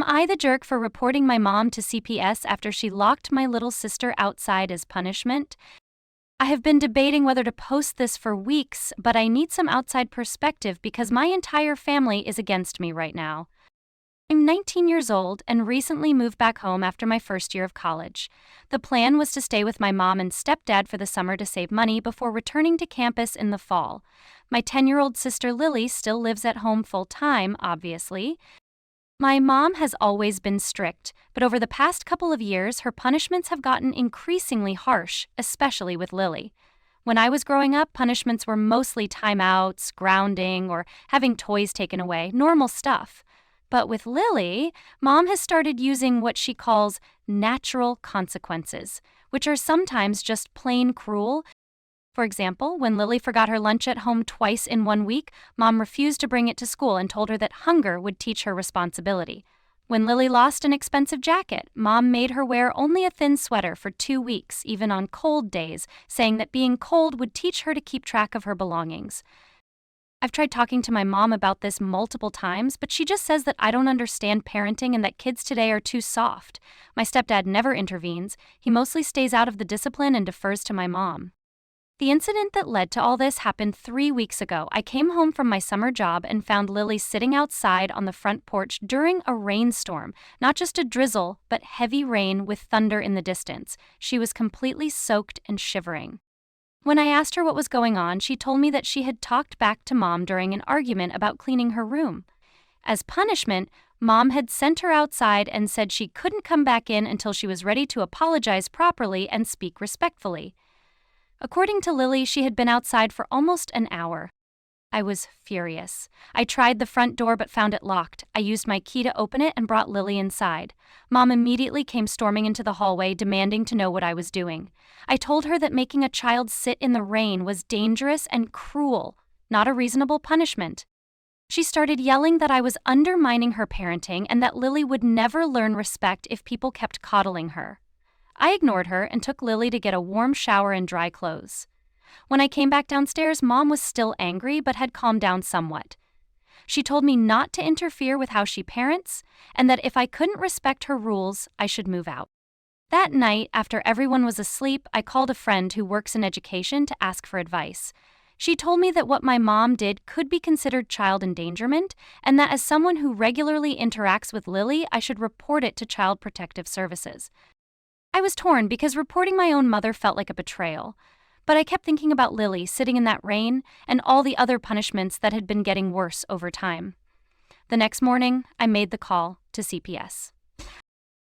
I the jerk for reporting my mom to CPS after she locked my little sister outside as punishment? I have been debating whether to post this for weeks, but I need some outside perspective because my entire family is against me right now. I'm 19 years old and recently moved back home after my first year of college. The plan was to stay with my mom and stepdad for the summer to save money before returning to campus in the fall. My 10-year-old sister Lily still lives at home full-time, obviously. My mom has always been strict, but over the past couple of years, her punishments have gotten increasingly harsh, especially with Lily. When I was growing up, punishments were mostly timeouts, grounding, or having toys taken away, normal stuff. But with Lily, Mom has started using what she calls natural consequences, which are sometimes just plain cruel. For example, when Lily forgot her lunch at home twice in 1 week, Mom refused to bring it to school and told her that hunger would teach her responsibility. When Lily lost an expensive jacket, Mom made her wear only a thin sweater for 2 weeks, even on cold days, saying that being cold would teach her to keep track of her belongings. I've tried talking to my mom about this multiple times, but she just says that I don't understand parenting and that kids today are too soft. My stepdad never intervenes. He mostly stays out of the discipline and defers to my mom. The incident that led to all this happened 3 weeks ago. I came home from my summer job and found Lily sitting outside on the front porch during a rainstorm. Not just a drizzle, but heavy rain with thunder in the distance. She was completely soaked and shivering. When I asked her what was going on, she told me that she had talked back to Mom during an argument about cleaning her room. As punishment, Mom had sent her outside and said she couldn't come back in until she was ready to apologize properly and speak respectfully. According to Lily, she had been outside for almost an hour. I was furious. I tried the front door but found it locked. I used my key to open it and brought Lily inside. Mom immediately came storming into the hallway, demanding to know what I was doing. I told her that making a child sit in the rain was dangerous and cruel, not a reasonable punishment. She started yelling that I was undermining her parenting and that Lily would never learn respect if people kept coddling her. I ignored her and took Lily to get a warm shower and dry clothes. When I came back downstairs, Mom was still angry but had calmed down somewhat. She told me not to interfere with how she parents and that if I couldn't respect her rules, I should move out. That night, after everyone was asleep, I called a friend who works in education to ask for advice. She told me that what my mom did could be considered child endangerment and that as someone who regularly interacts with Lily, I should report it to Child Protective Services. I was torn because reporting my own mother felt like a betrayal. But I kept thinking about Lily sitting in that rain and all the other punishments that had been getting worse over time. The next morning, I made the call to CPS.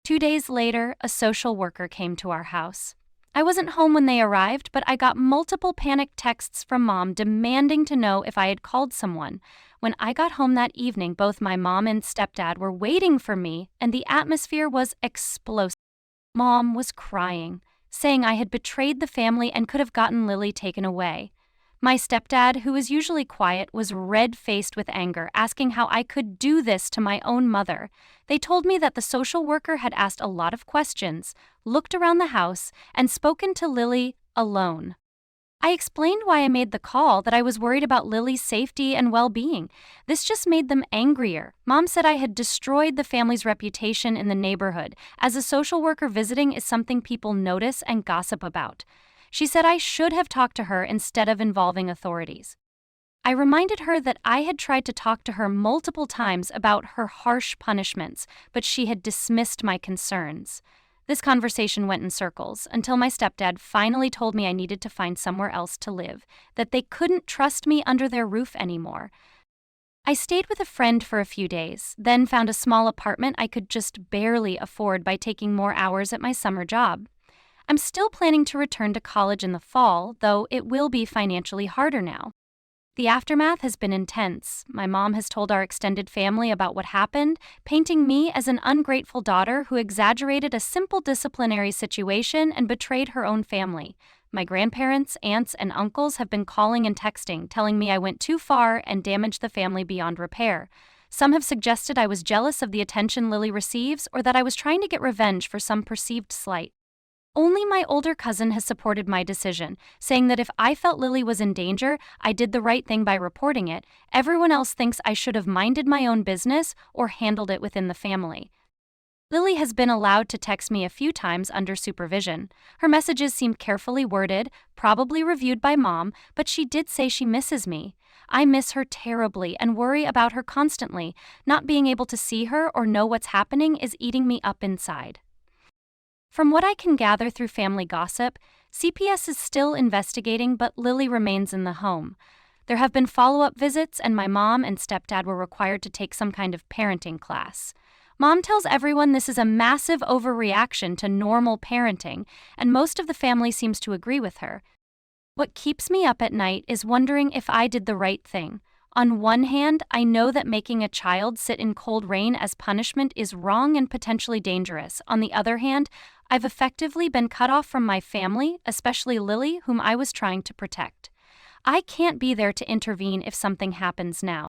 2 days later, a social worker came to our house. I wasn't home when they arrived, but I got multiple panicked texts from Mom demanding to know if I had called someone. When I got home that evening, both my mom and stepdad were waiting for me, and the atmosphere was explosive. Mom was crying, saying I had betrayed the family and could have gotten Lily taken away. My stepdad, who is usually quiet, was red-faced with anger, asking how I could do this to my own mother. They told me that the social worker had asked a lot of questions, looked around the house, and spoken to Lily alone. I explained why I made the call, that I was worried about Lily's safety and well-being. This just made them angrier. Mom said I had destroyed the family's reputation in the neighborhood, as a social worker visiting is something people notice and gossip about. She said I should have talked to her instead of involving authorities. I reminded her that I had tried to talk to her multiple times about her harsh punishments, but she had dismissed my concerns. This conversation went in circles until my stepdad finally told me I needed to find somewhere else to live, that they couldn't trust me under their roof anymore. I stayed with a friend for a few days, then found a small apartment I could just barely afford by taking more hours at my summer job. I'm still planning to return to college in the fall, though it will be financially harder now. The aftermath has been intense. My mom has told our extended family about what happened, painting me as an ungrateful daughter who exaggerated a simple disciplinary situation and betrayed her own family. My grandparents, aunts, and uncles have been calling and texting, telling me I went too far and damaged the family beyond repair. Some have suggested I was jealous of the attention Lily receives or that I was trying to get revenge for some perceived slight. Only my older cousin has supported my decision, saying that if I felt Lily was in danger, I did the right thing by reporting it. Everyone else thinks I should have minded my own business or handled it within the family. Lily has been allowed to text me a few times under supervision. Her messages seem carefully worded, probably reviewed by Mom, but she did say she misses me. I miss her terribly and worry about her constantly. Not being able to see her or know what's happening is eating me up inside. From what I can gather through family gossip, CPS is still investigating, but Lily remains in the home. There have been follow-up visits, and my mom and stepdad were required to take some kind of parenting class. Mom tells everyone this is a massive overreaction to normal parenting, and most of the family seems to agree with her. What keeps me up at night is wondering if I did the right thing. On one hand, I know that making a child sit in cold rain as punishment is wrong and potentially dangerous. On the other hand, I've effectively been cut off from my family, especially Lily, whom I was trying to protect. I can't be there to intervene if something happens now.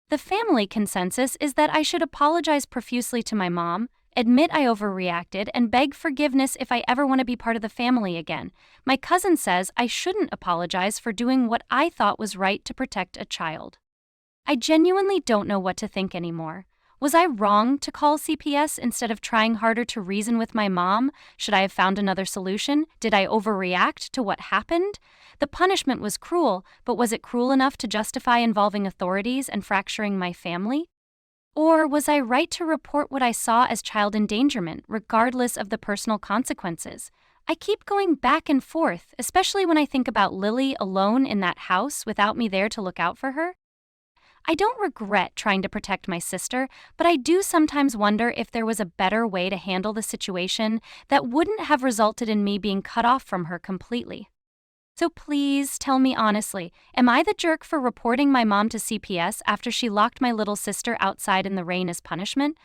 The family consensus is that I should apologize profusely to my mom, admit I overreacted, and beg forgiveness if I ever want to be part of the family again. My cousin says I shouldn't apologize for doing what I thought was right to protect a child. I genuinely don't know what to think anymore. Was I wrong to call CPS instead of trying harder to reason with my mom? Should I have found another solution? Did I overreact to what happened? The punishment was cruel, but was it cruel enough to justify involving authorities and fracturing my family? Or was I right to report what I saw as child endangerment, regardless of the personal consequences? I keep going back and forth, especially when I think about Lily alone in that house without me there to look out for her. I don't regret trying to protect my sister, but I do sometimes wonder if there was a better way to handle the situation that wouldn't have resulted in me being cut off from her completely. So please tell me honestly, am I the jerk for reporting my mom to CPS after she locked my little sister outside in the rain as punishment?